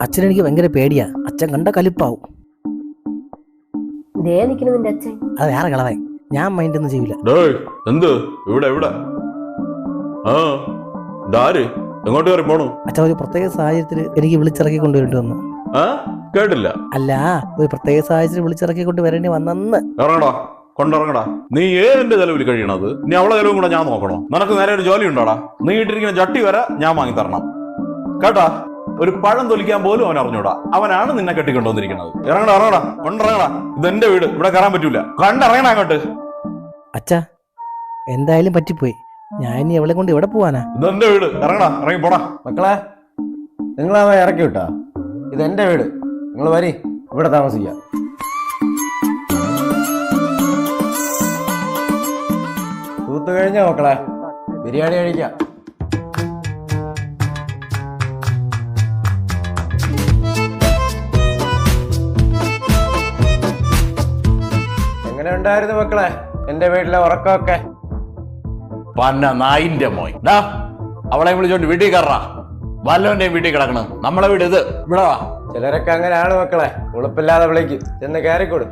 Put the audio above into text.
അച്ഛനെനിക്ക് ഭയങ്കര പേടിയാ. അച്ഛൻ കണ്ട കലിപ്പാവും. ദേ നിൽക്കുന്നു നിന്റെ അച്ഛൻ. അത് വേറെ കളവായി. ഞാൻ മൈൻഡ് ഒന്നും ചെയ്യില്ല. എന്ത് ഇവിടെ ഇവിടെ എങ്ങോട്ട് കയറി പോണു? അച്ഛൻ ഒരു പ്രത്യേക സാഹചര്യത്തിൽ എനിക്ക് വിളിച്ചിറക്കി കൊണ്ടുവരേണ്ടി വന്നു. കേട്ടില്ല. അല്ല, ഒരു പ്രത്യേക സാഹചര്യത്തിൽ വിളിച്ചിറക്കി കൊണ്ടുവരേണ്ടി വന്നെന്ന്. ഇറങ്ങടാ, കൊണ്ടിറങ്ങടാ. നീ ഏതിന്റെ ചെലവിൽ കഴിയണത്? നീ അവളെ ചെലവും കൂടെ ഞാൻ നോക്കണോ? നിനക്ക് നേരെ ഒരു ജോലി ഉണ്ടോടാ? നീ ഇട്ടിരിക്കുന്ന ചട്ടി വരെ ഞാൻ വാങ്ങി തരണം കേട്ടാ. ഒരു പഴം തൊലിക്കാൻ പോലും അവൻ അറിഞ്ഞൂടാ. അവനാണ് നിന്നെ കെട്ടിക്കൊണ്ടുവന്നിരിക്കുന്നത്. ഇറങ്ങടാ, ഇറങ്ങടാ, കൊണ്ടിറങ്ങടാ. ഇതെന്റെ വീട്, ഇവിടെ കയറാൻ പറ്റൂല. കണ്ടിറങ്ങണ അങ്ങോട്ട്. അച്ഛാ, എന്തായാലും പറ്റിപ്പോയി. ഞാൻ ഇനി അവളെ കൊണ്ട് ഇവിടെ പോവാനാ? ഇതെന്റെ വീട്, ഇറങ്ങടാ, ഇറങ്ങി പോടാ. മക്കളെ, നിങ്ങളവ ഇറക്കി വിട്ടാ? ഇതെന്റെ വീട്, നിങ്ങൾ വരി, ഇവിടെ താമസിക്കാം. തൂത്ത് കഴിഞ്ഞോ മക്കളെ? ബിരിയാണി കഴിക്കാം. എങ്ങനെ ഉണ്ടായിരുന്നു മക്കളെ എന്റെ വീട്ടിലെ ഉറക്കമൊക്കെ? പന്ന നായിന്റെ മോയ്. അവളെ വിളിച്ചോണ്ട് വീട്ടിൽ കയറാ. വല്ലവന്റെയും വീട്ടിൽ കിടക്കണം. നമ്മളെ വീട് ഇത്. ഇവിടെ വാ. ചിലരൊക്കെ അങ്ങനെയാണ് മക്കളെ, ഉളുപ്പില്ലാതെ വിളിക്കും. ചെന്ന് കയറിക്കൊടു.